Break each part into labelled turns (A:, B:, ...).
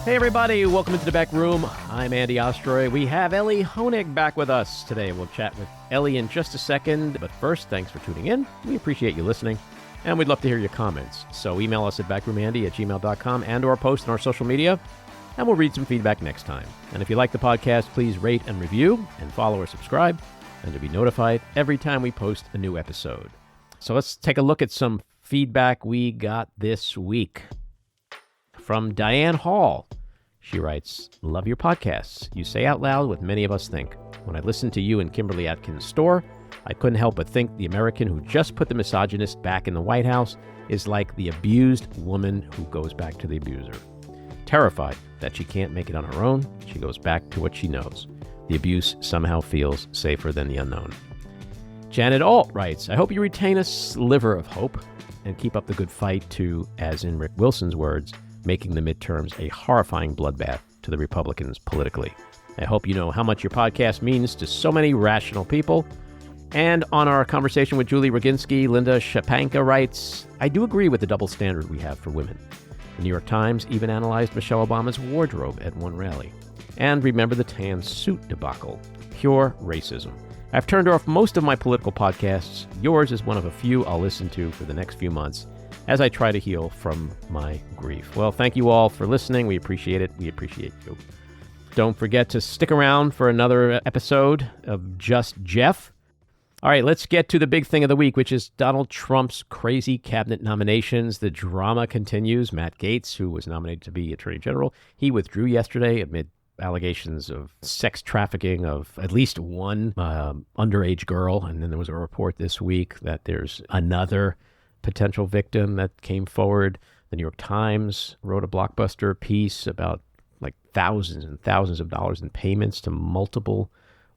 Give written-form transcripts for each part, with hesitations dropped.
A: Hey everybody, welcome into the back room. I'm Andy Ostroy. We have Elie Honig back with us today. We'll chat with Elie in just a second, but first, thanks for tuning in. We appreciate you listening, and we'd love to hear your comments. So email us at backroomandy@gmail.com and or post on our social media, and we'll read some feedback next time. And if you like the podcast, please rate and review, and follow or subscribe, and to be notified every time we post a new episode. So let's take a look at some feedback we got this week. From Diane Hall. She writes, "Love your podcasts. You say out loud what many of us think. When I listened to you in Kimberly Atkins' store, I couldn't help but think the American who just put the misogynist back in the White House is like the abused woman who goes back to the abuser. Terrified that she can't make it on her own, she goes back to what she knows. The abuse somehow feels safer than the unknown." Janet Alt writes, "I hope you retain a sliver of hope and keep up the good fight to, as in Rick Wilson's words, making the midterms a horrifying bloodbath to the Republicans politically. I hope you know how much your podcast means to so many rational people." And on our conversation with Julie Roginski, Linda Shapanka writes, "I do agree with the double standard we have for women. The New York Times even analyzed Michelle Obama's wardrobe at one rally. And remember the tan suit debacle. Pure racism. I've turned off most of my political podcasts. Yours is one of a few I'll listen to for the next few months as I try to heal from my grief." Well, thank you all for listening. We appreciate it. We appreciate you. Don't forget to stick around for another episode of Just Jeff. All right, let's get to the big thing of the week, which is Donald Trump's crazy cabinet nominations. The drama continues. Matt Gaetz, who was nominated to be Attorney General, he withdrew yesterday amid allegations of sex trafficking of at least one underage girl. And then there was a report this week that there's another potential victim that came forward. The New York Times wrote a blockbuster piece about like thousands and thousands of dollars in payments to multiple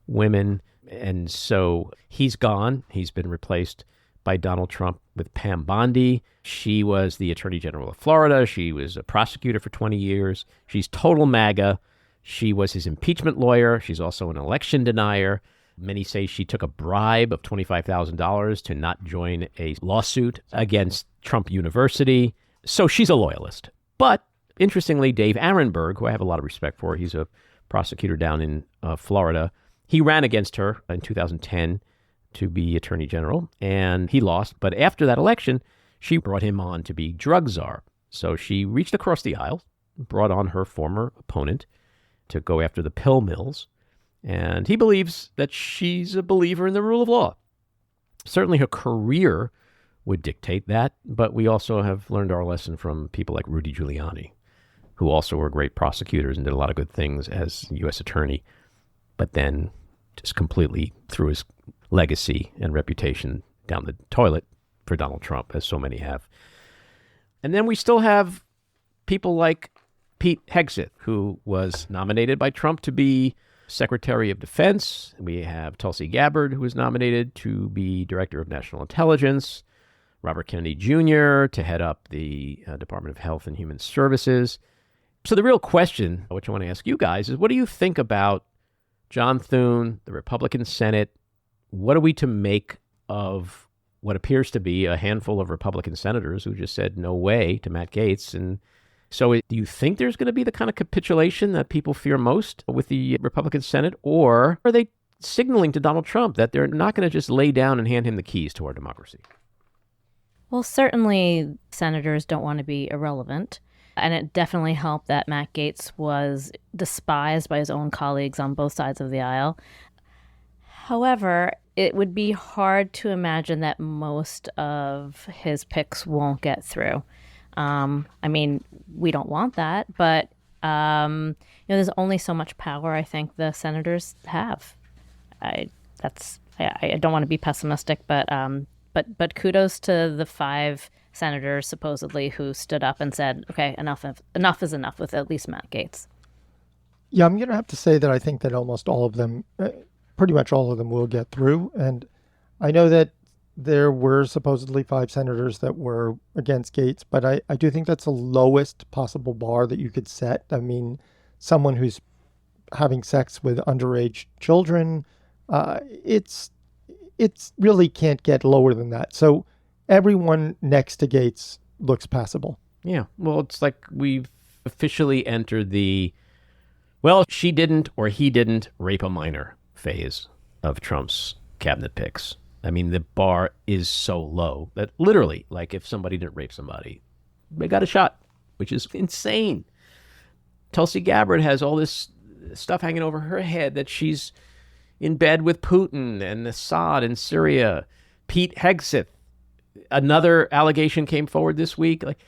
A: women. And so he's gone. He's been replaced by Donald Trump with Pam Bondi. She was the Attorney General of Florida. She was a prosecutor for 20 years. She's total MAGA. She was his impeachment lawyer. She's also an election denier. Many say she took a bribe of $25,000 to not join a lawsuit against Trump University. So she's a loyalist. But interestingly, Dave Aronberg, who I have a lot of respect for, he's a prosecutor down in Florida, he ran against her in 2010 to be Attorney General, and he lost. But after that election, she brought him on to be drug czar. So she reached across the aisle, brought on her former opponent to go after the pill mills. And he believes that she's a believer in the rule of law. Certainly her career would dictate that, but we also have learned our lesson from people like Rudy Giuliani, who also were great prosecutors and did a lot of good things as U.S. attorney, but then just completely threw his legacy and reputation down the toilet for Donald Trump, as so many have. And then we still have people like Pete Hegseth, who was nominated by Trump to be Secretary of Defense. We have Tulsi Gabbard, who was nominated to be Director of National Intelligence. Robert Kennedy Jr. to head up the Department of Health and Human Services. So the real question, which I want to ask you guys, is what do you think about John Thune, the Republican Senate? What are we to make of what appears to be a handful of Republican senators who just said no way to Matt Gaetz? And so do you think there's going to be the kind of capitulation that people fear most with the Republican Senate? Or are they signaling to Donald Trump that they're not going to just lay down and hand him the keys to our democracy?
B: Well, certainly senators don't want to be irrelevant. And it definitely helped that Matt Gaetz was despised by his own colleagues on both sides of the aisle. However, it would be hard to imagine that most of his picks won't get through. I mean, we don't want that, but there's only so much power I think the senators have. I don't want to be pessimistic, but kudos to the 5 senators supposedly who stood up and said, okay, enough is enough with at least Matt Gaetz.
C: Yeah, I'm going to have to say that I think that almost all of them, pretty much all of them will get through. And I know that there were supposedly 5 senators that were against Gaetz, but I do think that's the lowest possible bar that you could set. I mean, someone who's having sex with underage children, it's really can't get lower than that. So everyone next to Gaetz looks passable.
A: Yeah, well, it's like we've officially entered the, well, she didn't or he didn't rape a minor phase of Trump's cabinet picks. I mean, the bar is so low that literally, like, if somebody didn't rape somebody, they got a shot, which is insane. Tulsi Gabbard has all this stuff hanging over her head that she's in bed with Putin and Assad in Syria. Pete Hegseth, another allegation came forward this week. Like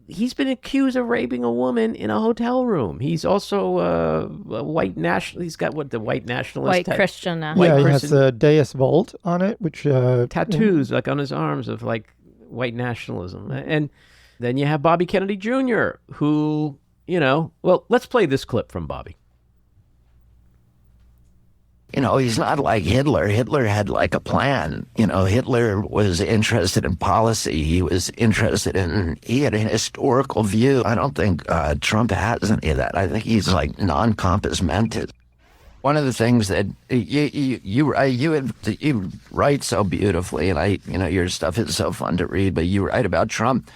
A: he's been accused of raping a woman in a hotel room. He's also a white national. He's got what the white nationalist
B: Christian now.
C: Yeah, he has a Deus Vult on it, which
A: tattoos like on his arms of like white nationalism. And then you have Bobby Kennedy Jr., who, well, let's play this clip from Bobby.
D: He's not like Hitler. Hitler had like a plan. Hitler was interested in policy. He had a historical view. I don't think Trump has any of that. I think he's like non-compass mentis. One of the things that you write so beautifully, and your stuff is so fun to read, but you write about Trump.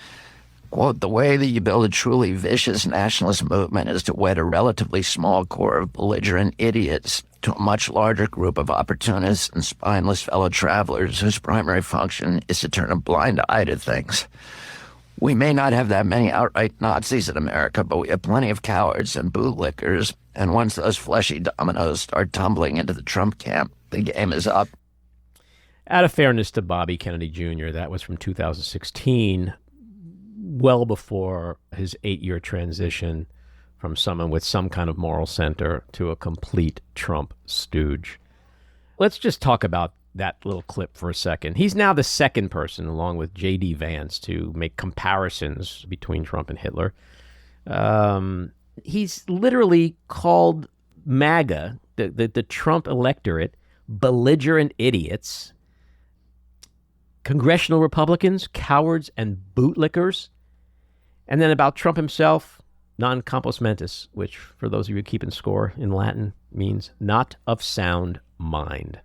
D: Quote, the way that you build a truly vicious nationalist movement is to wed a relatively small core of belligerent idiots to a much larger group of opportunists and spineless fellow travelers whose primary function is to turn a blind eye to things. We may not have that many outright Nazis in America, but we have plenty of cowards and bootlickers, and once those fleshy dominoes start tumbling into the Trump camp, the game is up.
A: Out of fairness to Bobby Kennedy Jr., that was from 2016, well before his 8-year transition from someone with some kind of moral center to a complete Trump stooge. Let's just talk about that little clip for a second. He's now the second person, along with J.D. Vance, to make comparisons between Trump and Hitler. He's literally called MAGA, the Trump electorate, belligerent idiots, congressional Republicans, cowards and bootlickers. And then about Trump himself, non compos mentis, which for those of you keeping score in Latin means not of sound mind.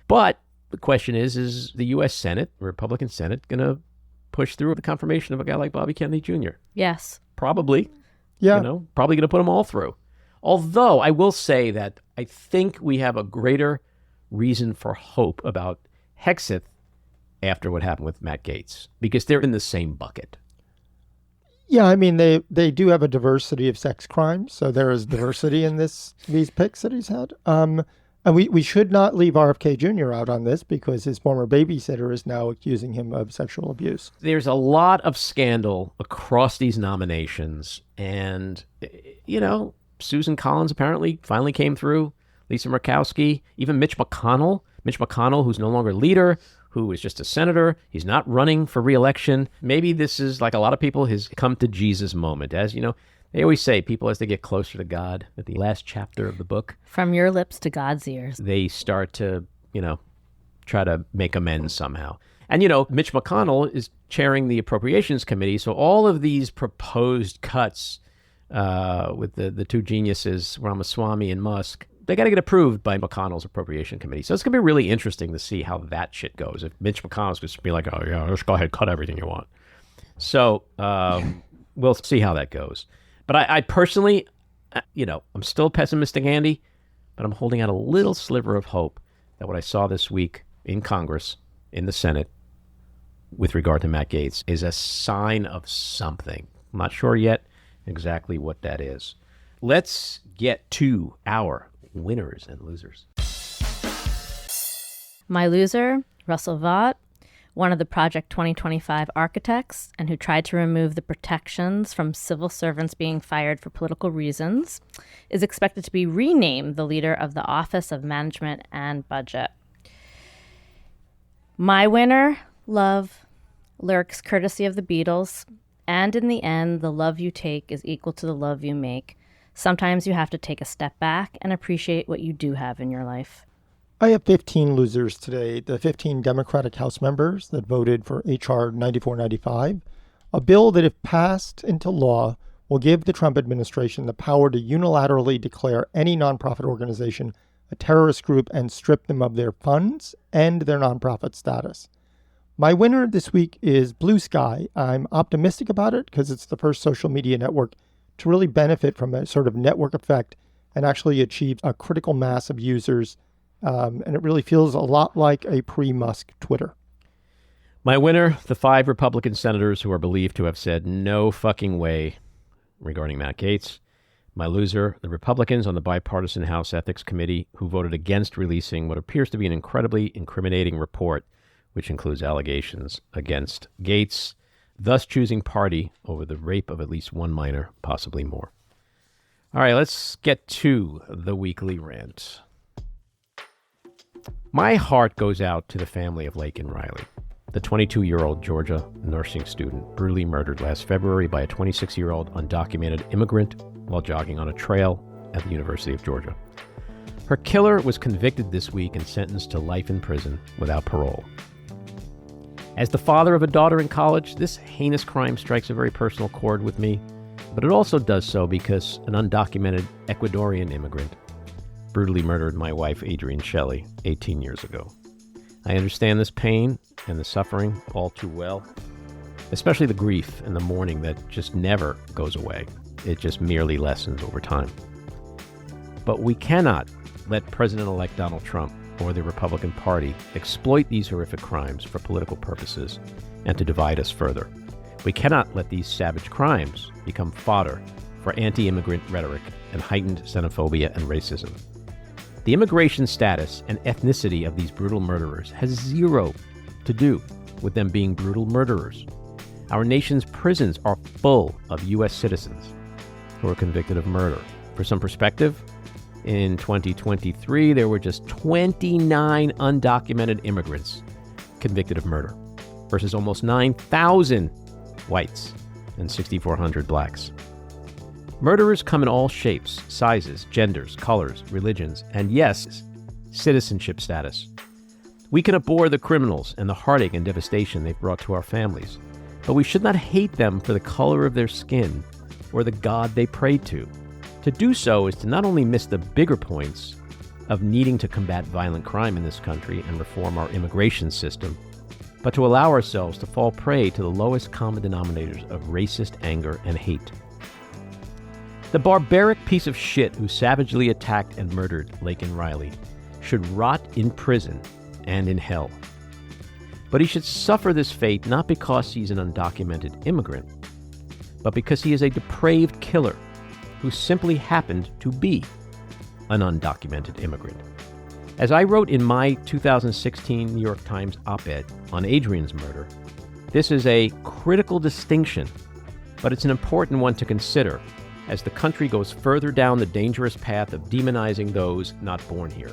A: But the question is the U.S. Senate, Republican Senate, going to push through the confirmation of a guy like Bobby Kennedy Jr.?
B: Yes.
A: Probably.
C: Yeah.
A: Probably going to put them all through. Although I will say that I think we have a greater reason for hope about Hegseth after what happened with Matt Gaetz, because they're in the same bucket.
C: Yeah, I mean, they do have a diversity of sex crimes, so there is diversity in these picks that he's had. And we should not leave RFK Jr. out on this because his former babysitter is now accusing him of sexual abuse.
A: There's a lot of scandal across these nominations. And, Susan Collins apparently finally came through, Lisa Murkowski, even Mitch McConnell, who's no longer leader, who is just a senator. He's not running for re-election. Maybe this is, like a lot of people, his come to Jesus moment. As you know, they always say people, as they get closer to God, at the last chapter of the book,
B: from your lips to God's ears,
A: they start to, try to make amends somehow. And, Mitch McConnell is chairing the Appropriations Committee. So all of these proposed cuts with the two geniuses, Ramaswamy and Musk, they got to get approved by McConnell's Appropriation Committee. So it's going to be really interesting to see how that shit goes. If Mitch McConnell's going to be like, oh, yeah, just go ahead, cut everything you want. So we'll see how that goes. But I personally, I'm still pessimistic, Andy, but I'm holding out a little sliver of hope that what I saw this week in Congress, in the Senate, with regard to Matt Gaetz, is a sign of something. I'm not sure yet exactly what that is. Let's get to our winners and losers.
B: My loser, Russell Vought, one of the Project 2025 architects and who tried to remove the protections from civil servants being fired for political reasons, is expected to be renamed the leader of the Office of Management and Budget. My winner, Love, lyrics courtesy of the Beatles, and in the end, the love you take is equal to the love you make. Sometimes you have to take a step back and appreciate what you do have in your life.
C: I have 15 losers today. The 15 Democratic House members that voted for H.R. 9495, a bill that, if passed into law, will give the Trump administration the power to unilaterally declare any nonprofit organization a terrorist group and strip them of their funds and their nonprofit status. My winner this week is Blue Sky. I'm optimistic about it because it's the first social media network to really benefit from a sort of network effect and actually achieve a critical mass of users. And it really feels a lot like a pre-Musk Twitter.
A: My winner, the 5 Republican senators who are believed to have said no fucking way regarding Matt Gaetz. My loser, the Republicans on the bipartisan House Ethics Committee who voted against releasing what appears to be an incredibly incriminating report, which includes allegations against Gaetz, thus choosing party over the rape of at least one minor, possibly more. All right, let's get to the weekly rant. My heart goes out to the family of Laken Riley, the 22-year-old Georgia nursing student brutally murdered last February by a 26-year-old undocumented immigrant while jogging on a trail at the University of Georgia. Her killer was convicted this week and sentenced to life in prison without parole. As the father of a daughter in college, this heinous crime strikes a very personal chord with me, but it also does so because an undocumented Ecuadorian immigrant brutally murdered my wife, Adrienne Shelley, 18 years ago. I understand this pain and the suffering all too well, especially the grief and the mourning that just never goes away. It just merely lessens over time. But we cannot let President-elect Donald Trump or the Republican Party exploit these horrific crimes for political purposes and to divide us further. We cannot let these savage crimes become fodder for anti-immigrant rhetoric and heightened xenophobia and racism. The immigration status and ethnicity of these brutal murderers has zero to do with them being brutal murderers. Our nation's prisons are full of U.S. citizens who are convicted of murder. For some perspective, in 2023, there were just 29 undocumented immigrants convicted of murder versus almost 9,000 whites and 6,400 blacks. Murderers come in all shapes, sizes, genders, colors, religions, and yes, citizenship status. We can abhor the criminals and the heartache and devastation they've brought to our families, but we should not hate them for the color of their skin or the God they pray to. To do so is to not only miss the bigger points of needing to combat violent crime in this country and reform our immigration system, but to allow ourselves to fall prey to the lowest common denominators of racist anger and hate. The barbaric piece of shit who savagely attacked and murdered Laken Riley should rot in prison and in hell. But he should suffer this fate not because he's an undocumented immigrant, but because he is a depraved killer who simply happened to be an undocumented immigrant. As I wrote in my 2016 New York Times op-ed on Adrienne's murder, this is a critical distinction, but it's an important one to consider as the country goes further down the dangerous path of demonizing those not born here.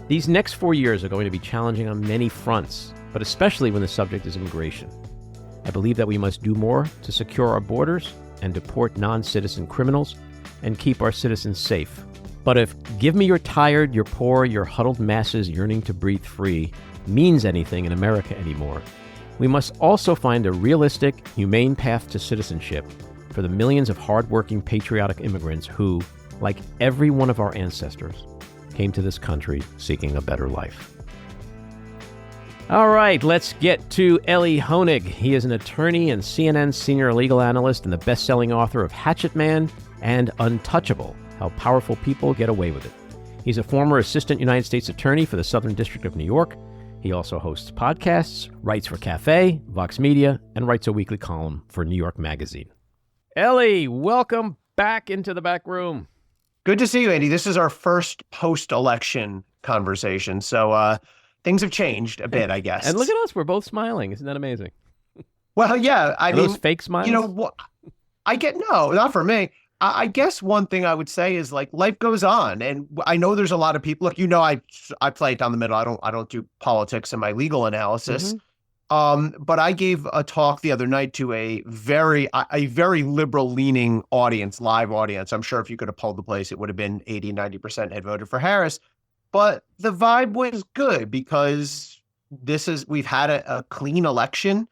A: These next 4 years are going to be challenging on many fronts, but especially when the subject is immigration. I believe that we must do more to secure our borders and deport non-citizen criminals and keep our citizens safe. But if give me your tired, your poor, your huddled masses yearning to breathe free means anything in America anymore, we must also find a realistic, humane path to citizenship for the millions of hardworking, patriotic immigrants who, like every one of our ancestors, came to this country seeking a better life. All right, let's get to Elie Honig. He is an attorney and CNN senior legal analyst and the best-selling author of Hatchet Man and Untouchable, How Powerful People Get Away with It. He's a former assistant United States attorney for the Southern District of New York. He also hosts podcasts, writes for Cafe, Vox Media, and writes a weekly column for New York Magazine. Elie, welcome back into the back room.
E: Good to see you, Andy. This is our first post-election conversation, so things have changed a bit, I guess.
A: And look at us, we're both smiling. Isn't that amazing?
E: Well, yeah, I mean,
A: those fake smiles?
E: You know, what no, not for me. I guess one thing I would say is like life goes on, and I know there's a lot of people. Look, you know, I play it down the middle. I don't do politics in my legal analysis. But I gave a talk the other night to a very liberal leaning audience, live audience. I'm sure if you could have polled the place, it would have been 80-90% had voted for Harris. But the vibe was good because we've had a clean election.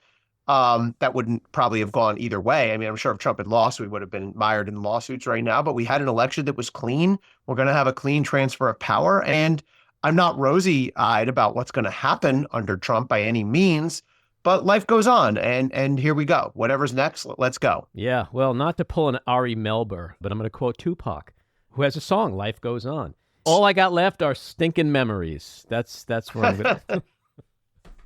E: That wouldn't probably have gone either way. I mean, I'm sure if Trump had lost, we would have been mired in lawsuits right now, but we had an election that was clean. We're going to have a clean transfer of power. And I'm not rosy-eyed about what's going to happen under Trump by any means, but life goes on, and here we go. Whatever's next, let's go.
A: Yeah, well, not to pull an Ari Melber, but I'm going to quote Tupac, who has a song, Life Goes On. All I got left are stinking memories. That's where I'm going to...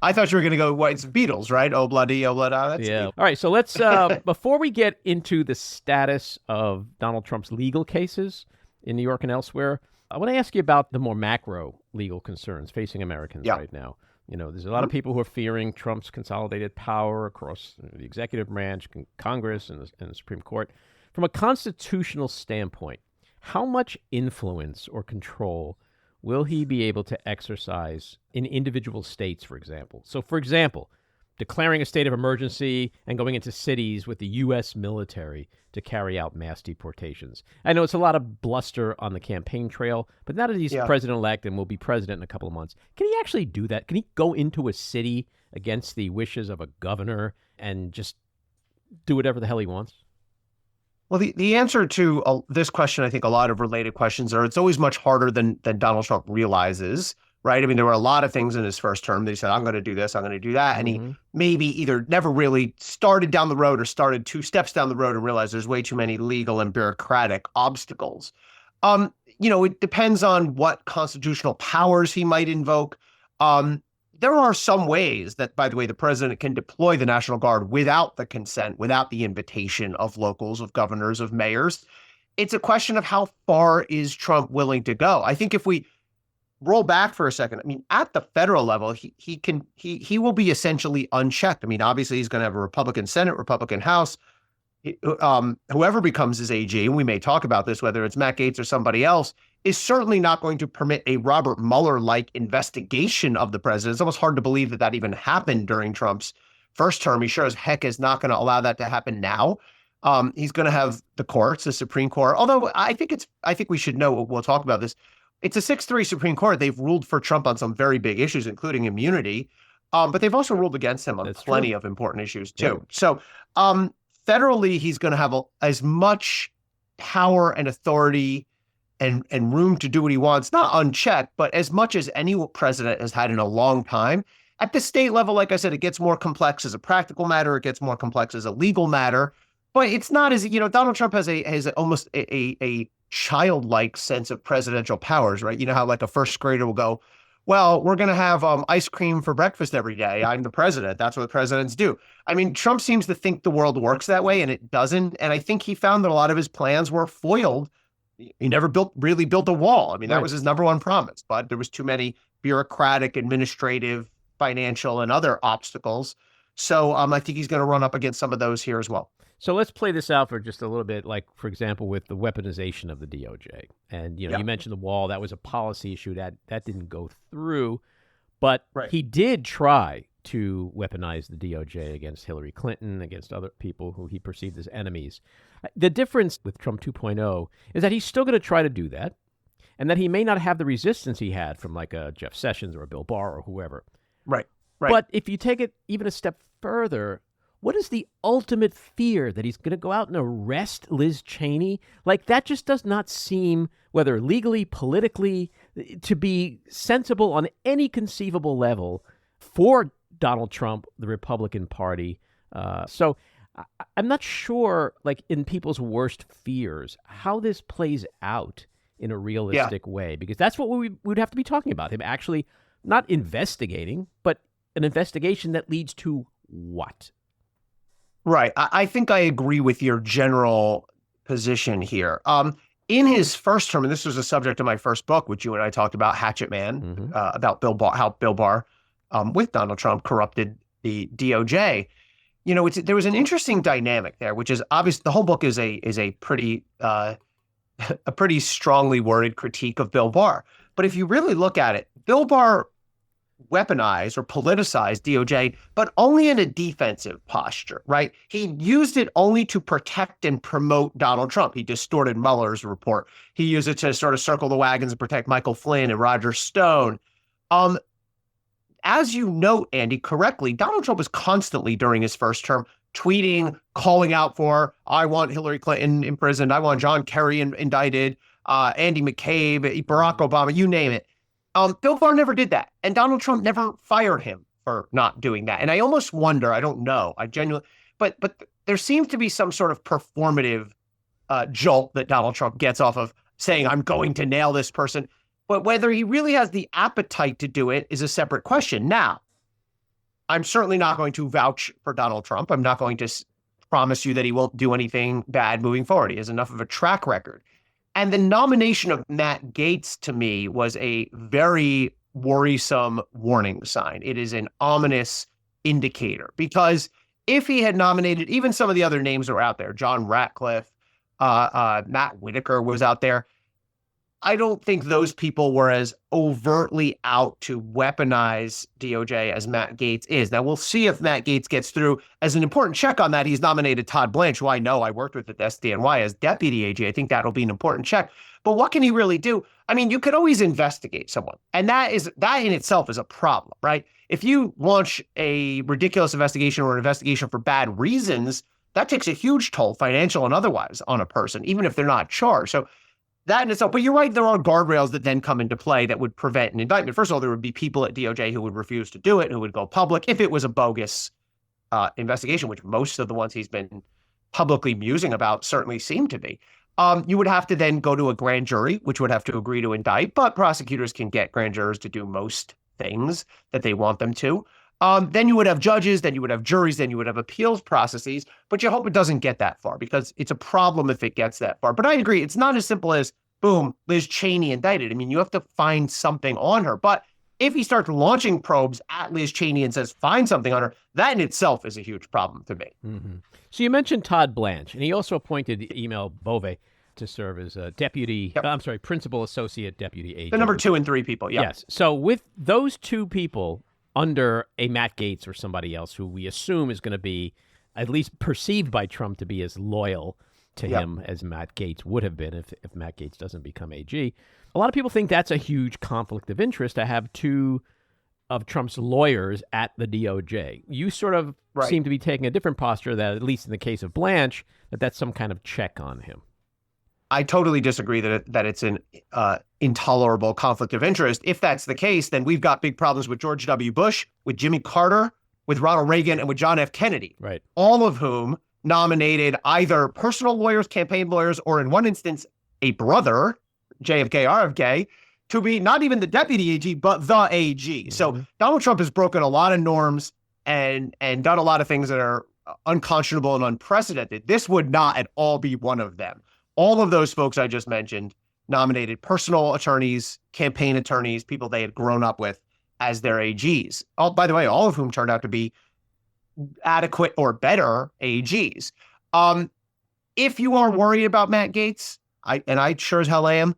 E: I thought you were going to go, it's Beatles, right? Oh, bloody, oh, bloody. That's
A: yeah.
E: me.
A: All right, so let's, before we get into the status of Donald Trump's legal cases in New York and elsewhere, I want to ask you about the more macro legal concerns facing Americans right now. You know, there's a lot of people who are fearing Trump's consolidated power across the executive branch, Congress, and the Supreme Court. From a constitutional standpoint, how much influence or control will he be able to exercise in individual states, for example? So, for example, declaring a state of emergency and going into cities with the U.S. military to carry out mass deportations. I know it's a lot of bluster on the campaign trail, but now that he's president-elect and will be president in a couple of months, can he actually do that? Can he go into a city against the wishes of a governor and just do whatever the hell he wants?
E: Well, the answer to this question, I think a lot of related questions are, it's always much harder than Donald Trump realizes, right? I mean, there were a lot of things in his first term that he said, I'm going to do this, I'm going to do that. And he maybe either never really started down the road or started 2 steps down the road and realized there's way too many legal and bureaucratic obstacles. It depends on what constitutional powers he might invoke. There are some ways that, by the way, the president can deploy the National Guard without the consent, without the invitation of locals, of governors, of mayors. It's a question of how far is Trump willing to go. I think if we roll back for a second, I mean, at the federal level, he will be essentially unchecked. I mean, obviously, he's going to have a Republican Senate, Republican House. Whoever becomes his AG, and we may talk about this, whether it's Matt Gaetz or somebody else, is certainly not going to permit a Robert Mueller-like investigation of the president. It's almost hard to believe that even happened during Trump's first term. He sure as heck is not going to allow that to happen now. He's going to have the courts, the Supreme Court. Although I think we should know, we'll talk about this. It's a 6-3 Supreme Court. They've ruled for Trump on some very big issues, including immunity. But they've also ruled against him on plenty of important issues too. Yeah. So federally, he's going to have as much power and authority and room to do what he wants, not unchecked, but as much as any president has had in a long time. At the state level, like I said, it gets more complex as a practical matter. It gets more complex as a legal matter. But it's not as, Donald Trump has almost a childlike sense of presidential powers, right? You know how like a first grader will go, well, we're going to have ice cream for breakfast every day. I'm the president. That's what presidents do. I mean, Trump seems to think the world works that way, and it doesn't. And I think he found that a lot of his plans were foiled. He never really built a wall. I mean, that was his number one promise, but there was too many bureaucratic, administrative, financial, and other obstacles. So I think he's going to run up against some of those here as well.
A: So let's play this out for just a little bit, like, for example, with the weaponization of the DOJ. And, you mentioned the wall. That was a policy issue that didn't go through. But he did try to weaponize the DOJ against Hillary Clinton, against other people who he perceived as enemies. The difference with Trump 2.0 is that he's still going to try to do that, and that he may not have the resistance he had from like a Jeff Sessions or a Bill Barr or whoever.
E: Right.
A: But if you take it even a step further, what is the ultimate fear? That he's going to go out and arrest Liz Cheney? Like, that just does not seem, whether legally, politically, to be sensible on any conceivable level for Donald Trump, the Republican Party. So I'm not sure, like, in people's worst fears, how this plays out in a realistic way, because that's what we would have to be talking about. Him actually not investigating, but an investigation that leads to what?
E: Right. I think I agree with your general position here. In his first term, and this was a subject of my first book, which you and I talked about, Hatchet Man, about Bill Barr, how Bill Barr, with Donald Trump, corrupted the DOJ. There was an interesting dynamic there, which is obvious. The whole book is a pretty strongly worded critique of Bill Barr. But if you really look at it, Bill Barr weaponized or politicized DOJ, but only in a defensive posture, right? He used it only to protect and promote Donald Trump. He distorted Mueller's report. He used it to sort of circle the wagons and protect Michael Flynn and Roger Stone. As you note, Andy, correctly, Donald Trump was constantly during his first term tweeting, calling out for, I want Hillary Clinton imprisoned, I want John Kerry indicted, Andy McCabe, Barack Obama, you name it. Bill Barr never did that, and Donald Trump never fired him for not doing that. And I almost wonder, I don't know, I genuinely, but there seems to be some sort of performative jolt that Donald Trump gets off of saying, I'm going to nail this person. But whether he really has the appetite to do it is a separate question. Now, I'm certainly not going to vouch for Donald Trump. I'm not going to promise you that he won't do anything bad moving forward. He has enough of a track record. And the nomination of Matt Gaetz, to me, was a very worrisome warning sign. It is an ominous indicator, because if he had nominated even some of the other names that were out there, John Ratcliffe, Matt Whitaker was out there, I don't think those people were as overtly out to weaponize DOJ as Matt Gaetz is. Now, we'll see if Matt Gaetz gets through. As an important check on that, he's nominated Todd Blanche, who I know I worked with at SDNY as deputy AG. I think that'll be an important check. But what can he really do? I mean, you could always investigate someone. And that in itself is a problem, right? If you launch a ridiculous investigation or an investigation for bad reasons, that takes a huge toll, financial and otherwise, on a person, even if they're not charged. So that in itself, but you're right, there are guardrails that then come into play that would prevent an indictment. First of all, there would be people at DOJ who would refuse to do it, who would go public if it was a bogus investigation, which most of the ones he's been publicly musing about certainly seem to be. You would have to then go to a grand jury, which would have to agree to indict, but prosecutors can get grand jurors to do most things that they want them to. Then you would have judges, then you would have juries, then you would have appeals processes, but you hope it doesn't get that far, because it's a problem if it gets that far. But I agree, it's not as simple as, boom, Liz Cheney indicted. I mean, you have to find something on her. But if he starts launching probes at Liz Cheney and says, find something on her, that in itself is a huge problem to me.
A: Mm-hmm. So you mentioned Todd Blanche, and he also appointed Emil Bove to serve as a principal associate deputy agent.
E: The number 2 and 3 people, yeah.
A: Yes. So with those two people under a Matt Gaetz or somebody else who we assume is going to be at least perceived by Trump to be as loyal to him as Matt Gaetz would have been if Matt Gaetz doesn't become AG. A lot of people think that's a huge conflict of interest to have two of Trump's lawyers at the DOJ. You sort of seem to be taking a different posture that, at least in the case of Blanche, that's some kind of check on him.
E: I totally disagree that it's an intolerable conflict of interest. If that's the case, then we've got big problems with George W. Bush, with Jimmy Carter, with Ronald Reagan, and with John F. Kennedy.
A: Right.
E: All of whom nominated either personal lawyers, campaign lawyers, or in one instance, a brother, JFK, RFK, to be not even the deputy AG, but the AG. Mm-hmm. So Donald Trump has broken a lot of norms and done a lot of things that are unconscionable and unprecedented. This would not at all be one of them. All of those folks I just mentioned nominated personal attorneys, campaign attorneys, people they had grown up with as their AGs. By the way, all of whom turned out to be adequate or better AGs. If you are worried about Matt Gaetz, I sure as hell am,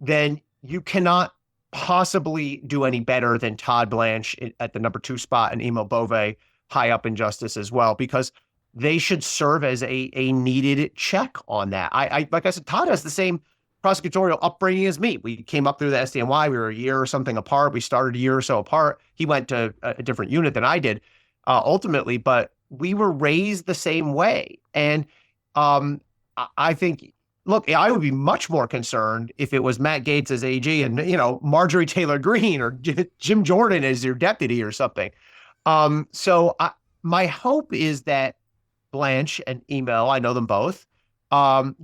E: then you cannot possibly do any better than Todd Blanche at the number 2 spot and Emil Bove high up in justice as well, because they should serve as a needed check on that. I like I said, Todd has the same prosecutorial upbringing as me. We came up through the SDNY. We were a year or something apart. We started a year or so apart. He went to a different unit than I did ultimately, but we were raised the same way. And I think, look, I would be much more concerned if it was Matt Gaetz as AG and, Marjorie Taylor Greene or Jim Jordan as your deputy or something. So my hope is that Blanche and Emil, I know them both,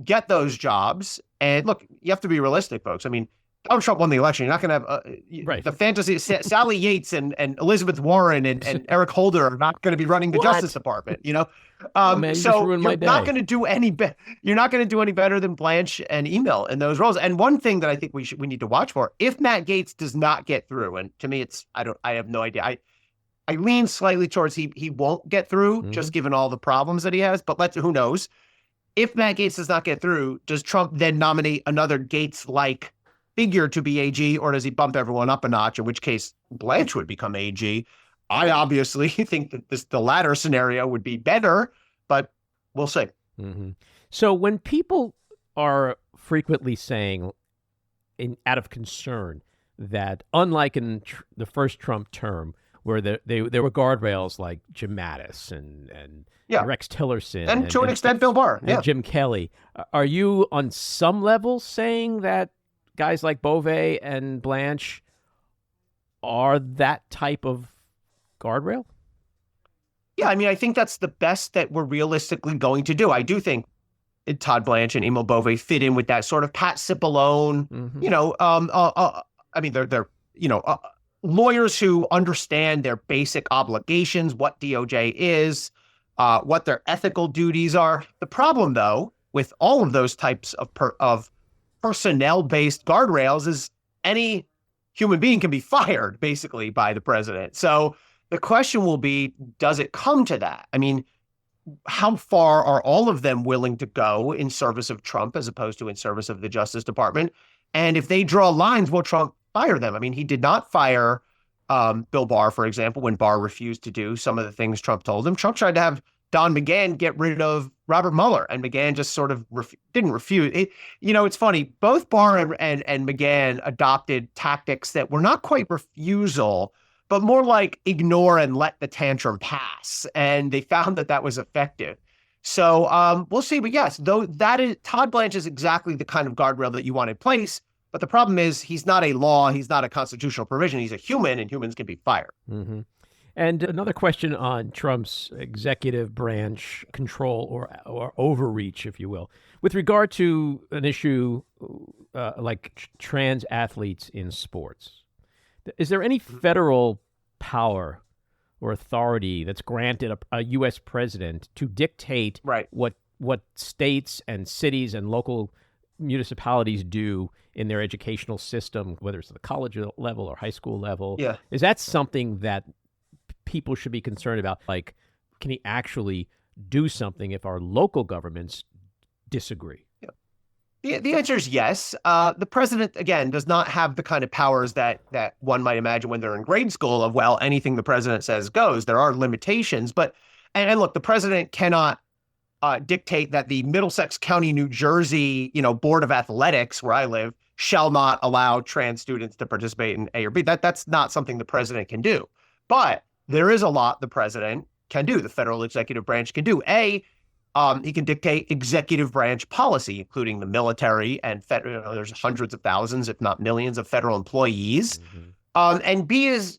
E: get those jobs. And look, you have to be realistic, folks. I mean, Donald Trump won the election. You're not going to have the fantasy. Sally Yates and Elizabeth Warren and Eric Holder are not going to be running the Justice Department.
A: Man,
E: so
A: you're
E: not going to do any better. You're not going to do any better than Blanche and Emil in those roles. And one thing that I think we need to watch for, if Matt Gaetz does not get through, and to me, I have no idea. I lean slightly towards he won't get through, just given all the problems that he has. But who knows? If Matt Gaetz does not get through, does Trump then nominate another Gaetz-like figure to be AG, or does he bump everyone up a notch, in which case Blanche would become AG? I obviously think that the latter scenario would be better, but we'll see.
A: Mm-hmm. So when people are frequently saying, out of concern, that unlike in the first Trump term, where there were guardrails like Jim Mattis and Rex Tillerson.
E: And to an extent, Bill Barr.
A: And Jim Kelly. Are you on some level saying that guys like Bove and Blanche are that type of guardrail?
E: Yeah, I mean, I think that's the best that we're realistically going to do. I do think Todd Blanche and Emil Bove fit in with that sort of Pat Cipollone, I mean, they're lawyers who understand their basic obligations, what DOJ is, what their ethical duties are. The problem, though, with all of those types of personnel-based guardrails is any human being can be fired, basically, by the president. So the question will be, does it come to that? I mean, how far are all of them willing to go in service of Trump as opposed to in service of the Justice Department? And if they draw lines, will Trump fire them? I mean, he did not fire Bill Barr, for example, when Barr refused to do some of the things Trump told him. Trump tried to have Don McGahn get rid of Robert Mueller, and McGahn just sort of didn't refuse. It's funny. Both Barr and McGahn adopted tactics that were not quite refusal, but more like ignore and let the tantrum pass. And they found that was effective. So we'll see. But yes, though Todd Blanche is exactly the kind of guardrail that you want in place. But the problem is he's not a law. He's not a constitutional provision. He's a human, and humans can be fired.
A: Mm-hmm. And another question on Trump's executive branch control or overreach, if you will, with regard to an issue like trans athletes in sports. Is there any federal power or authority that's granted a U.S. president to dictate what states and cities and local municipalities do in their educational system, whether it's at the college level or high school level?
E: Yeah.
A: Is that something that people should be concerned about? Like, can he actually do something if our local governments disagree?
E: The answer is yes. The president, again, does not have the kind of powers that one might imagine when they're in grade school of, well, anything the president says goes. There are limitations. But, and look, the president cannot dictate that the Middlesex County, New Jersey, Board of Athletics, where I live, shall not allow trans students to participate in A or B. That's not something the president can do. But there is a lot the president can do, the federal executive branch can do. He can dictate executive branch policy, including the military and federal. There's hundreds of thousands, if not millions, of federal employees. Mm-hmm. And B is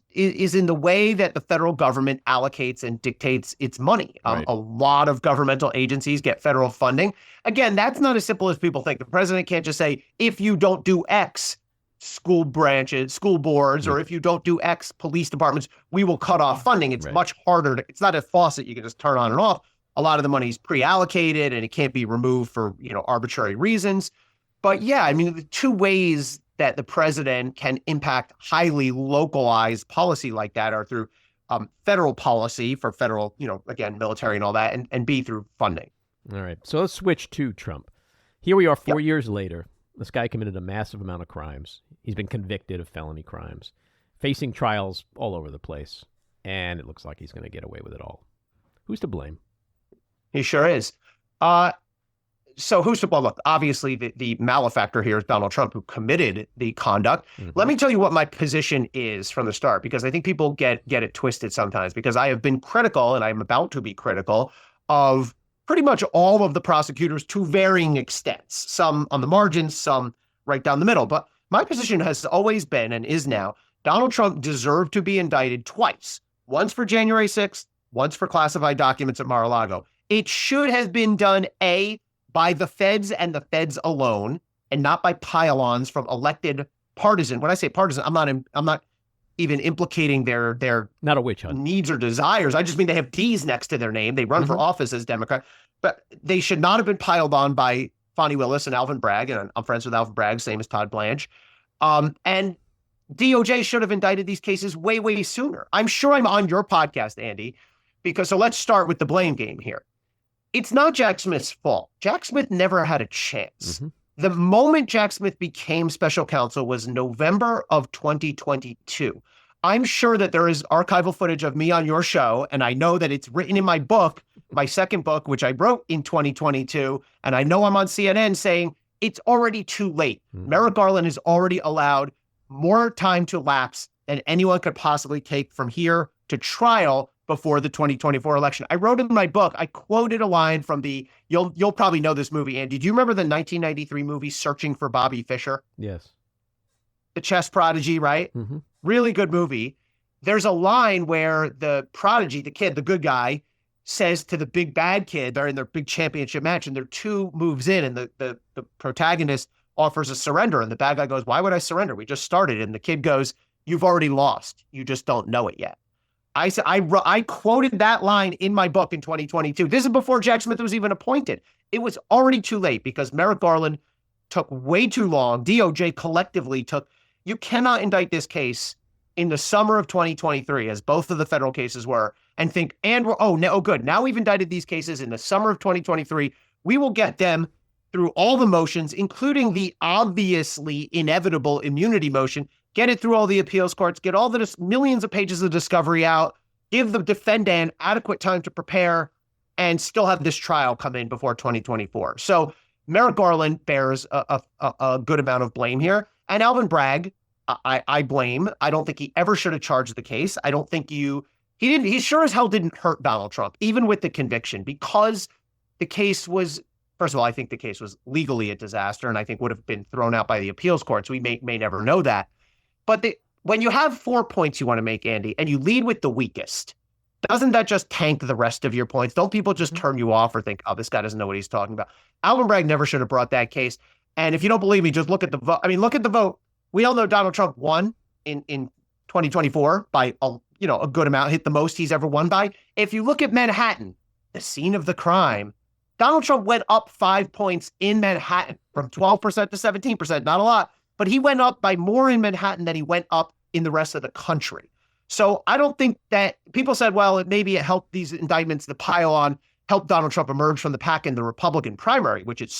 E: in the way that the federal government allocates and dictates its money. Right. A lot of governmental agencies get federal funding. Again, that's not as simple as people think. The president can't just say, if you don't do X, school branches, school boards, or if you don't do X, police departments, we will cut off funding. It's much harder. It's not a faucet you can just turn on and off. A lot of the money is pre-allocated and it can't be removed for, arbitrary reasons. But yeah, I mean, the two ways that the president can impact highly localized policy like that are through federal policy for federal, again, military and all that, and B, through funding.
A: All right. So let's switch to Trump. Here we are 4 years later. This guy committed a massive amount of crimes. He's been convicted of felony crimes, facing trials all over the place. And it looks like he's going to get away with it all. Who's to blame?
E: He sure is. So who's to blame? Look, obviously the malefactor here is Donald Trump, who committed the conduct. Mm-hmm. Let me tell you what my position is from the start, because I think people get it twisted sometimes, because I have been critical, and I'm about to be critical, of pretty much all of the prosecutors to varying extents, some on the margins, some right down the middle. But my position has always been, and is now, Donald Trump deserved to be indicted twice, once for January 6th, once for classified documents at Mar-a-Lago. It should have been done, A, by the feds and the feds alone, and not by pile-ons from elected partisan. When I say partisan, I'm not even implicating their
A: not a witch hunt
E: needs or desires. I just mean they have D's next to their name. They run for office as Democrat, but they should not have been piled on by Fonnie Willis and Alvin Bragg. And I'm friends with Alvin Bragg, same as Todd Blanche. And DOJ should have indicted these cases way, way sooner. I'm sure I'm on your podcast, Andy, so let's start with the blame game here. It's not Jack Smith's fault. Jack Smith never had a chance. Mm-hmm. The moment Jack Smith became special counsel was November of 2022. I'm sure that there is archival footage of me on your show, and I know that it's written in my book, my second book, which I wrote in 2022, and I know I'm on CNN saying it's already too late. Mm-hmm. Merrick Garland has already allowed more time to lapse than anyone could possibly take from here to trial before the 2024 election. I wrote in my book, I quoted a line from you'll probably know this movie, Andy. Do you remember the 1993 movie Searching for Bobby Fischer?
A: Yes.
E: The chess prodigy, right?
A: Mm-hmm.
E: Really good movie. there's a line where the prodigy, the kid, the good guy, says to the big bad kid, they're in their big championship match, and they're 2 moves in, and the protagonist offers a surrender, and the bad guy goes, "Why would I surrender? We just started." And the kid goes, "You've already lost. You just don't know it yet." I quoted that line in my book in 2022. This is before Jack Smith was even appointed. It was already too late because Merrick Garland took way too long. DOJ collectively took. You cannot indict this case in the summer of 2023, as both of the federal cases were, and think, good. Now we've indicted these cases in the summer of 2023. We will get them through all the motions, including the obviously inevitable immunity motion, get it through all the appeals courts, get all the millions of pages of discovery out, give the defendant adequate time to prepare, and still have this trial come in before 2024. So Merrick Garland bears a good amount of blame here. And Alvin Bragg, I blame. I don't think he ever should have charged the case. I don't think he sure as hell didn't hurt Donald Trump, even with the conviction, because the case was, first of all, I think the case was legally a disaster, and I think would have been thrown out by the appeals courts. We may never know that. But when you have 4 points you want to make, Andy, and you lead with the weakest, doesn't that just tank the rest of your points? Don't people just turn you off or think, oh, this guy doesn't know what he's talking about? Alvin Bragg never should have brought that case. And if you don't believe me, just look at the vote. I mean, look at the vote. We all know Donald Trump won in 2024 by a good amount, hit the most he's ever won by. If you look at Manhattan, the scene of the crime, Donald Trump went up 5 points in Manhattan from 12% to 17%, not a lot, but he went up by more in Manhattan than he went up in the rest of the country. So I don't think that people said, well, maybe it helped these indictments, the pile on, helped Donald Trump emerge from the pack in the Republican primary, which it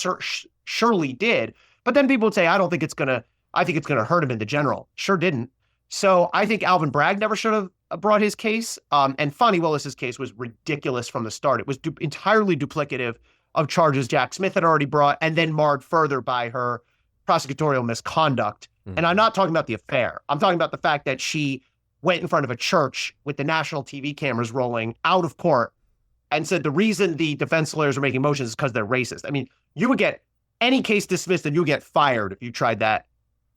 E: surely did. But then people would say, I think it's going to hurt him in the general. Sure didn't. So I think Alvin Bragg never should have brought his case. And Fonnie Willis's case was ridiculous from the start. It was entirely duplicative of charges Jack Smith had already brought, and then marred further by her prosecutorial misconduct. Mm-hmm. And I'm not talking about the affair. I'm talking about the fact that she went in front of a church with the national TV cameras rolling out of court and said the reason the defense lawyers are making motions is because they're racist. I mean, you would get any case dismissed and you get fired if you tried that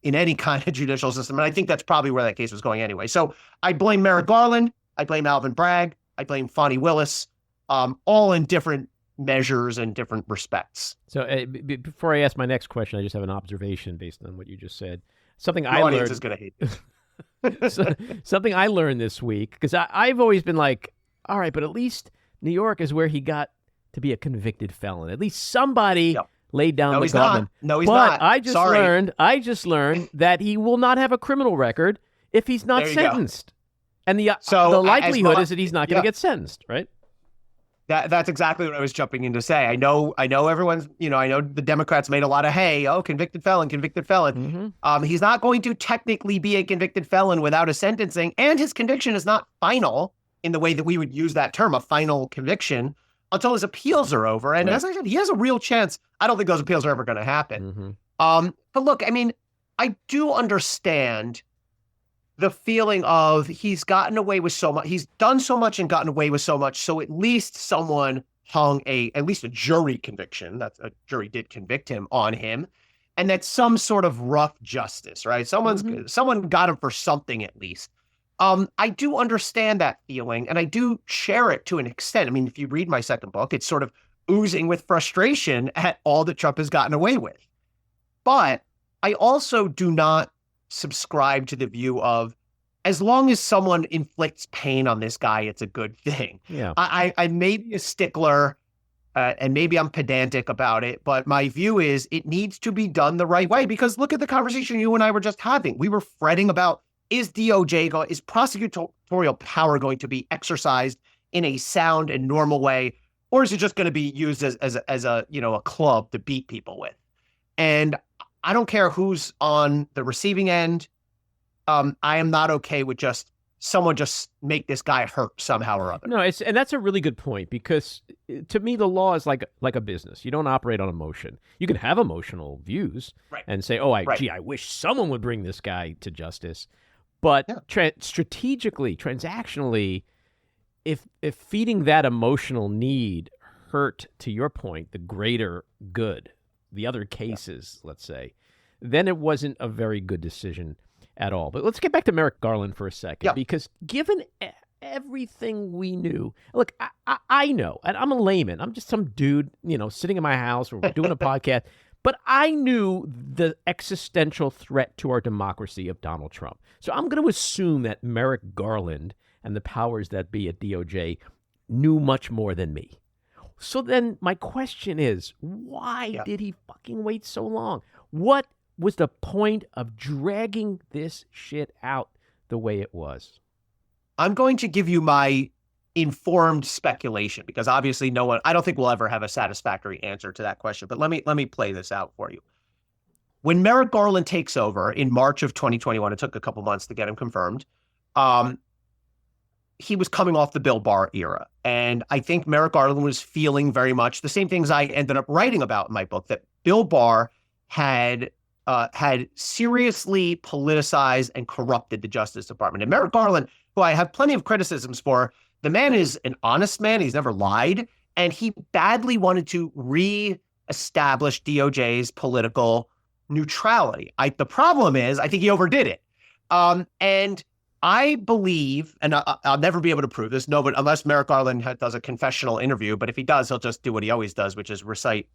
E: in any kind of judicial system. And I think that's probably where that case was going anyway. So I blame Merrick Garland. I blame Alvin Bragg. I blame Fonnie Willis, all in different measures and different respects.
A: So before I ask my next question, I just have an observation based on what you just said. Something
E: the
A: I
E: audience
A: learned
E: is going to hate this.
A: Something I learned this week, because I've always been like, all right, but at least New York is where he got to be a convicted felon. At least somebody laid down the gauntlet.
E: No, he's not.
A: I just learned that he will not have a criminal record if he's not sentenced. And the likelihood is that he's not going to get sentenced, right?
E: That's exactly what I was jumping in to say. I know everyone's, I know the Democrats made a lot of hay. Oh, convicted felon. Mm-hmm. He's not going to technically be a convicted felon without a sentencing, and his conviction is not final in the way that we would use that term, a final conviction, until his appeals are over. And as I said, he has a real chance. I don't think those appeals are ever going to happen. Mm-hmm. But look, I mean, I do understand the feeling of he's gotten away with so much. He's done so much and gotten away with so much. So at least someone hung at least a jury conviction. That a jury did convict him on him. And that's some sort of rough justice, right? Someone got him for something at least. I do understand that feeling, and I do share it to an extent. I mean, if you read my second book, it's sort of oozing with frustration at all that Trump has gotten away with. But I also do not subscribe to the view of, as long as someone inflicts pain on this guy, it's a good thing.
A: Yeah.
E: I may be a stickler, and maybe I'm pedantic about it, but my view is it needs to be done the right way, because look at the conversation you and I were just having. We were fretting about, is prosecutorial power going to be exercised in a sound and normal way, or is it just going to be used as a club to beat people with? And I don't care who's on the receiving end. I am not okay with someone just make this guy hurt somehow or other.
A: No, and that's a really good point, because to me, the law is like a business. You don't operate on emotion. You can have emotional views and say, I wish someone would bring this guy to justice. But strategically, transactionally, if feeding that emotional need hurt, to your point, the greater good, the other cases, let's say, then it wasn't a very good decision. at all. But let's get back to Merrick Garland for a second,
E: Yep.
A: because given everything we knew, look, I know, and I'm a layman. I'm just some dude, sitting in my house or doing a podcast. But I knew the existential threat to our democracy of Donald Trump. So I'm going to assume that Merrick Garland and the powers that be at DOJ knew much more than me. So then my question is, why did he fucking wait so long? What was the point of dragging this shit out the way it was?
E: I'm going to give you my informed speculation, because obviously I don't think we'll ever have a satisfactory answer to that question. But let me play this out for you. When Merrick Garland takes over in March of 2021, it took a couple months to get him confirmed. He was coming off the Bill Barr era. And I think Merrick Garland was feeling very much the same things I ended up writing about in my book, that Bill Barr had seriously politicized and corrupted the Justice Department. And Merrick Garland, who I have plenty of criticisms for, the man is an honest man. He's never lied. And he badly wanted to re-establish DOJ's political neutrality. The problem is, I think he overdid it. And I believe, and I'll never be able to prove this, unless Merrick Garland does a confessional interview, but if he does, he'll just do what he always does, which is recite,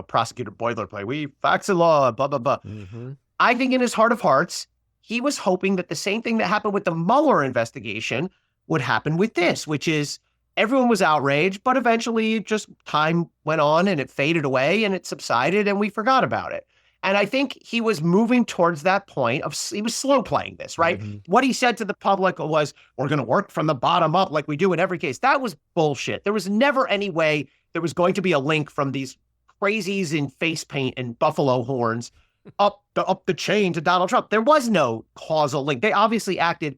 E: prosecutor boilerplate. We facts and law, blah, blah, blah. Mm-hmm. I think in his heart of hearts, he was hoping that the same thing that happened with the Mueller investigation would happen with this, which is everyone was outraged, but eventually just time went on and it faded away and it subsided and we forgot about it. And I think he was moving towards that point he was slow playing this, right? Mm-hmm. What he said to the public was, we're going to work from the bottom up like we do in every case. That was bullshit. There was never any way there was going to be a link from these crazies in face paint and buffalo horns up the chain to Donald Trump. There was no causal link. They obviously acted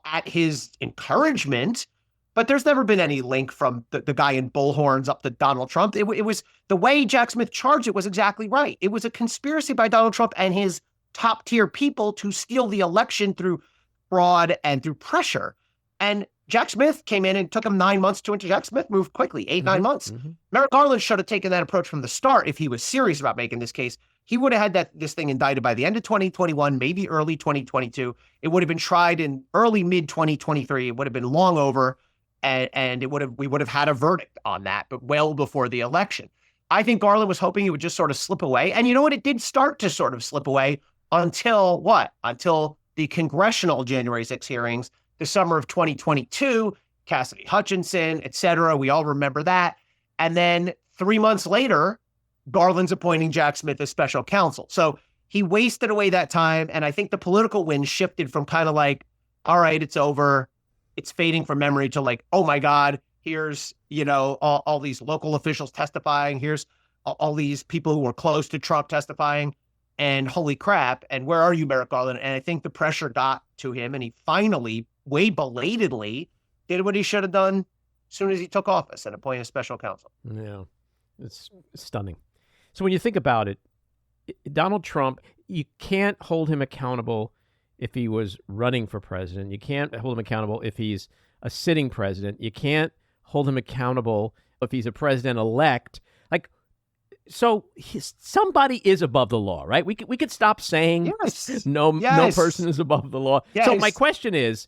E: at his encouragement, but there's never been any link from the guy in bullhorns up to Donald Trump. It was the way Jack Smith charged it was exactly right. It was a conspiracy by Donald Trump and his top tier people to steal the election through fraud and through pressure. And Jack Smith came in and took him 9 months to enter. Jack Smith moved quickly, 9 months. Mm-hmm. Merrick Garland should have taken that approach from the start if he was serious about making this case. He would have had this thing indicted by the end of 2021, maybe early 2022. It would have been tried in early mid 2023. It would have been long over, and we would have had a verdict on that, but well before the election. I think Garland was hoping it would just sort of slip away. And you know what? It did start to sort of slip away until what? Until the congressional January 6 hearings, the summer of 2022, Cassidy Hutchinson, et cetera. We all remember that. And then 3 months later, Garland's appointing Jack Smith as special counsel. So he wasted away that time. And I think the political wind shifted from kind of like, all right, it's over. It's fading from memory to like, oh my God, here's, all these local officials testifying. Here's all these people who were close to Trump testifying. And holy crap. And where are you, Merrick Garland? And I think the pressure got to him and he finally, way belatedly, did what he should have done as soon as he took office and appointed a special counsel.
A: Yeah, it's stunning. So when you think about it, Donald Trump, you can't hold him accountable if he was running for president. You can't hold him accountable if he's a sitting president. You can't hold him accountable if he's a president-elect. So somebody is above the law, right? We could stop saying no person is above the law. Yes. So my question is,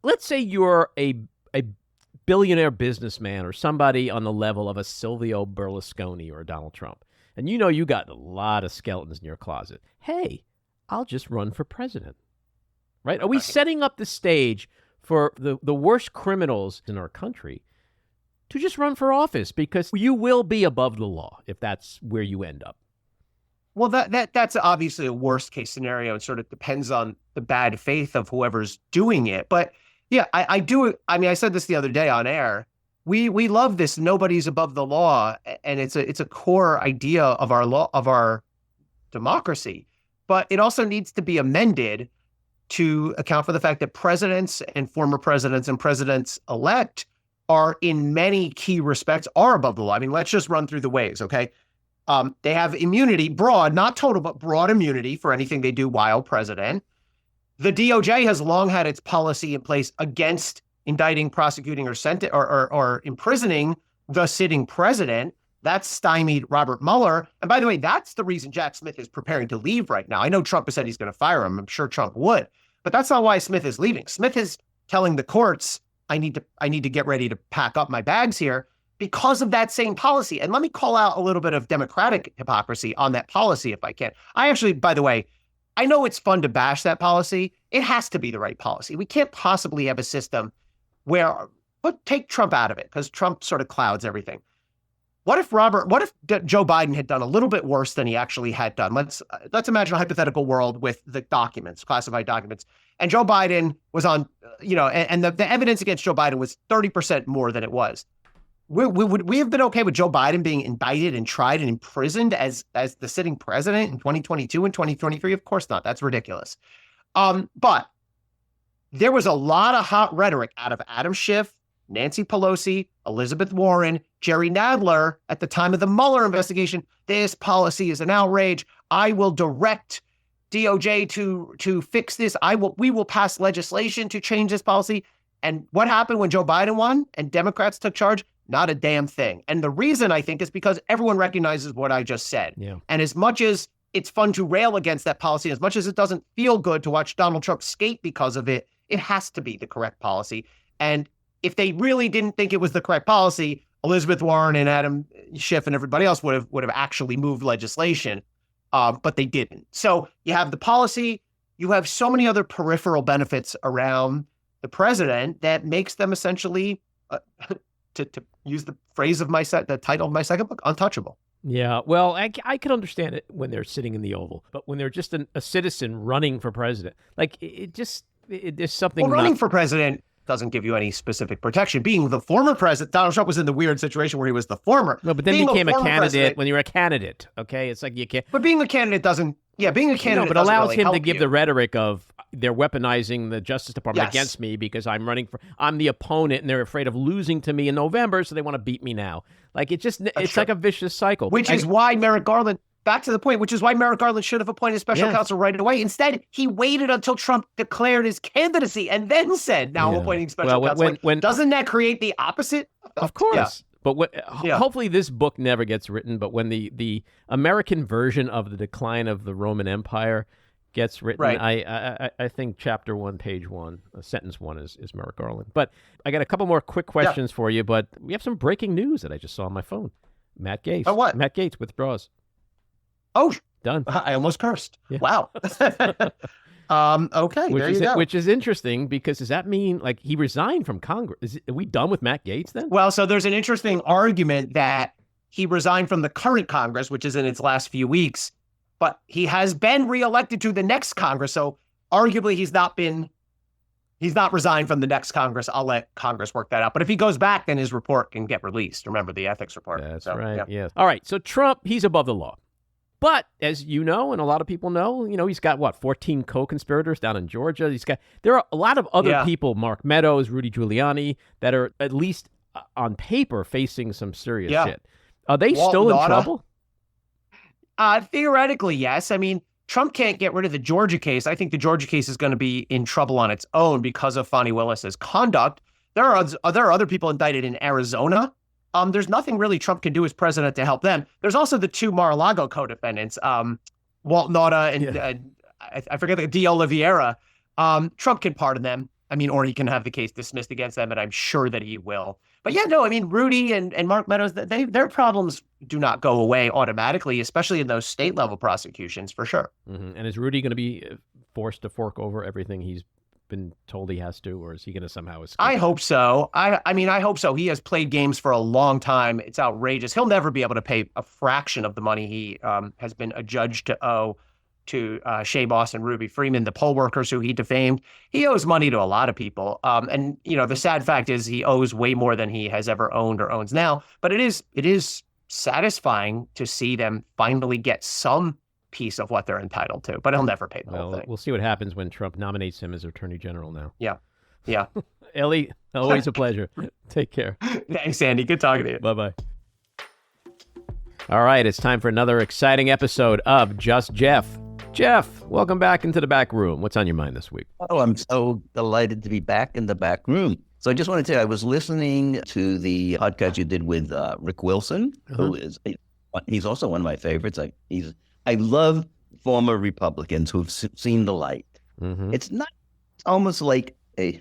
A: let's say you're a billionaire businessman or somebody on the level of a Silvio Berlusconi or a Donald Trump, and you got a lot of skeletons in your closet. Hey, I'll just run for president, right? Are we setting up the stage for the worst criminals in our country to just run for office, because you will be above the law if that's where you end up?
E: Well, that's obviously a worst case scenario. It sort of depends on the bad faith of whoever's doing it. But yeah, I do. I mean, I said this the other day on air. We love this. Nobody's above the law. And it's a core idea of our law, of our democracy. But it also needs to be amended to account for the fact that presidents and former presidents and presidents-elect are in many key respects are above the law. I mean, let's just run through the ways, okay? They have immunity, broad, not total, but broad immunity for anything they do while president. The DOJ has long had its policy in place against indicting, prosecuting, or imprisoning the sitting president. That's stymied Robert Mueller. And by the way, that's the reason Jack Smith is preparing to leave right now. I know Trump has said he's going to fire him. I'm sure Trump would. But that's not why Smith is leaving. Smith is telling the courts, I need to get ready to pack up my bags here because of that same policy. And let me call out a little bit of Democratic hypocrisy on that policy if I can. I actually, by the way, I know it's fun to bash that policy. It has to be the right policy. We can't possibly have a system where, but take Trump out of it because Trump sort of clouds everything. What if Joe Biden had done a little bit worse than he actually had done? Let's imagine a hypothetical world with the documents, classified documents, and Joe Biden was on, and the evidence against Joe Biden was 30% more than it was. Would we have been okay with Joe Biden being indicted and tried and imprisoned as the sitting president in 2022 and 2023? Of course not. That's ridiculous. But there was a lot of hot rhetoric out of Adam Schiff, Nancy Pelosi, Elizabeth Warren, Jerry Nadler at the time of the Mueller investigation. This policy is an outrage. I will direct DOJ to fix this. We will pass legislation to change this policy. And what happened when Joe Biden won and Democrats took charge? Not a damn thing. And the reason I think is because everyone recognizes what I just said.
A: Yeah.
E: And as much as it's fun to rail against that policy, as much as it doesn't feel good to watch Donald Trump skate because of it, it has to be the correct policy. And if they really didn't think it was the correct policy, Elizabeth Warren and Adam Schiff and everybody else would have actually moved legislation, but they didn't. So you have the policy, you have so many other peripheral benefits around the president that makes them essentially, to use the phrase of the title of my second book, untouchable.
A: Yeah, well, I can understand it when they're sitting in the Oval, but when they're just a citizen running for president, like there's something.
E: Well, running for president doesn't give you any specific protection. Being the former president, Donald Trump was in the weird situation where he was the former.
A: No, but then he became a candidate when you're a candidate. Okay, it's like you can't.
E: But being a candidate doesn't. Yeah, being a candidate.
A: No, but allows
E: really
A: him to give the rhetoric of they're weaponizing the Justice Department against me because I'm the opponent and they're afraid of losing to me in November, so they want to beat me now. Like it's like a vicious cycle.
E: Which is why Merrick Garland. Back to the point, which is why Merrick Garland should have appointed special counsel right away. Instead, he waited until Trump declared his candidacy and then said, now I'm appointing special counsel. Doesn't that create the opposite?
A: Of course. Yeah. But hopefully this book never gets written, but when the American version of the decline of the Roman Empire gets written, right. I think chapter 1, page 1, sentence 1 is Merrick Garland. But I got a couple more quick questions for you, but we have some breaking news that I just saw on my phone. Matt Gaetz.
E: Oh, what?
A: Matt Gaetz withdraws.
E: Oh,
A: done.
E: I almost cursed.
A: Yeah.
E: Wow. Okay, there you go.
A: Which is interesting because does that mean like he resigned from Congress? Are we done with Matt Gaetz then?
E: Well, so there's an interesting argument that he resigned from the current Congress, which is in its last few weeks, but he has been reelected to the next Congress. So arguably he's not resigned from the next Congress. I'll let Congress work that out. But if he goes back, then his report can get released. Remember the ethics report.
A: That's right. Yeah. Yes. All right. So Trump, he's above the law. But as you know, and a lot of people know, he's got 14 co-conspirators down in Georgia. There are a lot of other people, Mark Meadows, Rudy Giuliani, that are at least on paper facing some serious shit. Are they still in trouble?
E: Theoretically, yes. I mean, Trump can't get rid of the Georgia case. I think the Georgia case is going to be in trouble on its own because of Fani Willis's conduct. There are other people indicted in Arizona. There's nothing really Trump can do as president to help them. There's also the two Mar-a-Lago co-defendants, Walt Nauta and I forget the D'Oliveira. Trump can pardon them. I mean, or he can have the case dismissed against them, and I'm sure that he will. But Rudy and Mark Meadows, their problems do not go away automatically, especially in those state level prosecutions, for sure.
A: Mm-hmm. And is Rudy going to be forced to fork over everything he's been told he has to, or is he going to somehow escape?
E: I hope so. I hope so. He has played games for a long time. It's outrageous. He'll never be able to pay a fraction of the money he has been adjudged to owe to Shea Moss and Ruby Freeman, the poll workers who he defamed. He owes money to a lot of people. And the sad fact is he owes way more than he has ever owned or owns now. But it is satisfying to see them finally get some piece of what they're entitled to, but he'll never pay the whole thing.
A: We'll see what happens when Trump nominates him as Attorney General now.
E: Yeah.
A: Elie, always a pleasure. Take care.
E: Thanks, Andy. Good talking to you.
A: Bye-bye. All right, it's time for another exciting episode of Just Jeff. Jeff, welcome back into the back room. What's on your mind this week?
F: Oh, I'm so delighted to be back in the back room. So I just wanted to tell you, I was listening to the podcast you did with Rick Wilson, who he's also one of my favorites. I love former Republicans who've seen the light. Mm-hmm. It's not It's almost like a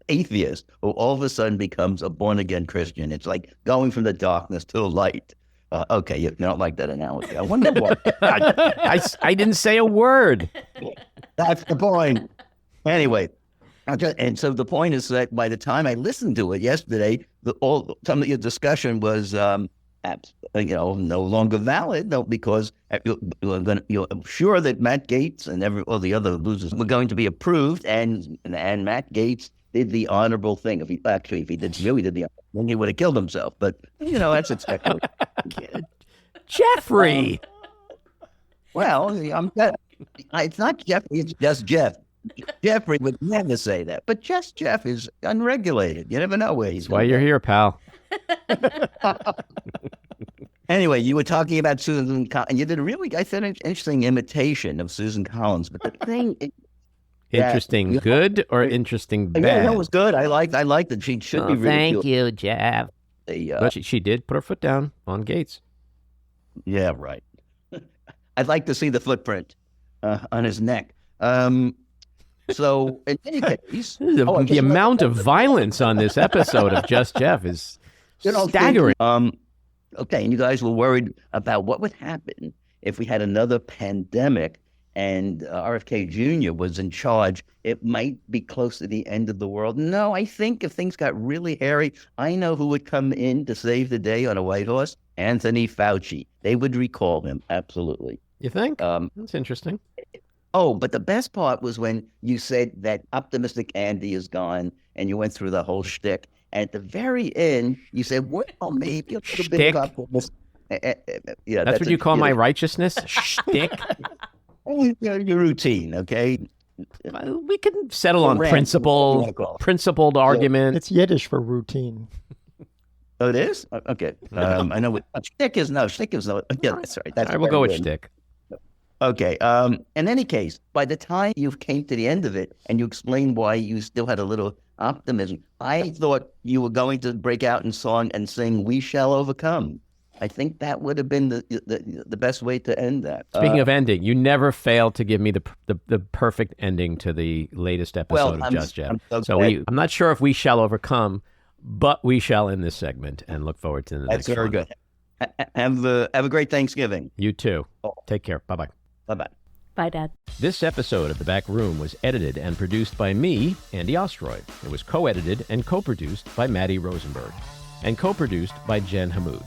F: atheist who all of a sudden becomes a born-again Christian. It's like going from the darkness to the light. Okay, you don't like that analogy. I wonder what.
A: I didn't say a word.
F: That's the point. Anyway, and so the point is that by the time I listened to it yesterday, some of your discussion was, no longer valid. No, because you're sure that Matt Gaetz and all the other losers were going to be approved, and Matt Gaetz did the honorable thing. If he really did the honorable thing, he would have killed himself. But that's expected.
A: Jeffrey.
F: Well, it's not Jeffrey. It's just Jeff. Jeffrey would never say that, but just Jeff is unregulated. You never know where he's.
A: That's why you're here, pal.
F: Anyway, you were talking about Susan Collins, and you did I said, an interesting imitation of Susan Collins. But the thing,
A: interesting, good or interesting, bad?
F: Yeah, that was good. I liked that. She should be.
A: Thank you, Jeff. But she did put her foot down on Gaetz.
F: Yeah, right. I'd like to see the footprint on his neck. So in any case,
A: the amount of violence on this episode of Just Jeff is staggering.
F: Okay, and you guys were worried about what would happen if we had another pandemic and RFK Jr. was in charge. It might be close to the end of the world. No, I think if things got really hairy, I know who would come in to save the day on a white horse. Anthony Fauci. They would recall him, absolutely.
A: You think? That's interesting.
F: Oh, but the best part was when you said that optimistic Andy is gone, and you went through the whole shtick. And at the very end, you said, well, maybe a little bit of optimism. Yeah,
A: that's what you call my righteousness? Shtick?
F: Your routine, okay?
A: We can settle on principled argument.
C: It's Yiddish for routine.
F: Oh, it is? Okay. I know what shtick is. No, shtick is no. Yeah, that's right.
A: All right, we'll go with shtick.
F: Okay. In any case, by the time you came to the end of it and you explained why you still had a little optimism, I thought you were going to break out in song and sing "We Shall Overcome." I think that would have been the best way to end that.
A: Speaking of ending, you never failed to give me the perfect ending to the latest episode of Just Jeff. I'm not sure if we shall overcome, but we shall end this segment and look forward to the next one.
F: That's very good. Have a great Thanksgiving.
A: You too. Take care. Bye-bye.
F: Bye-bye.
B: Bye, Dad.
A: This episode of The Back Room was edited and produced by me, Andy Ostroy. It was co-edited and co-produced by Matty Rosenberg and co-produced by Jen Hammoud.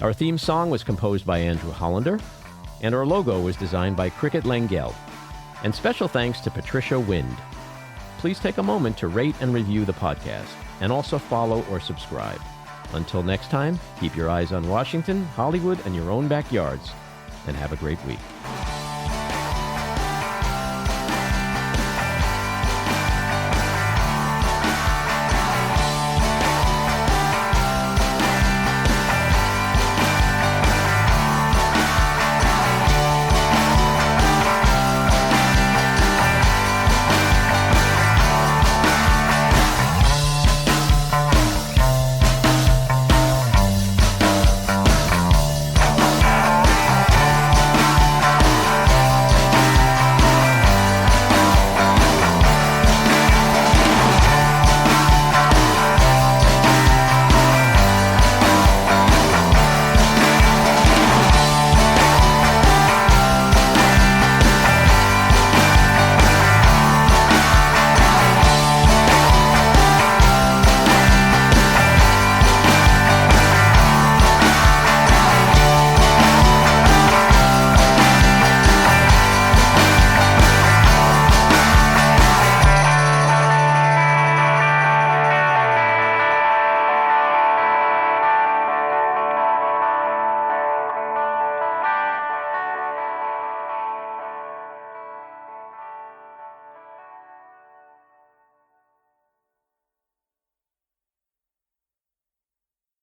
A: Our theme song was composed by Andrew Hollander, and our logo was designed by Cricket Lengyel. And special thanks to Patricia Wind. Please take a moment to rate and review the podcast, and also follow or subscribe. Until next time, keep your eyes on Washington, Hollywood, and your own backyards, and have a great week.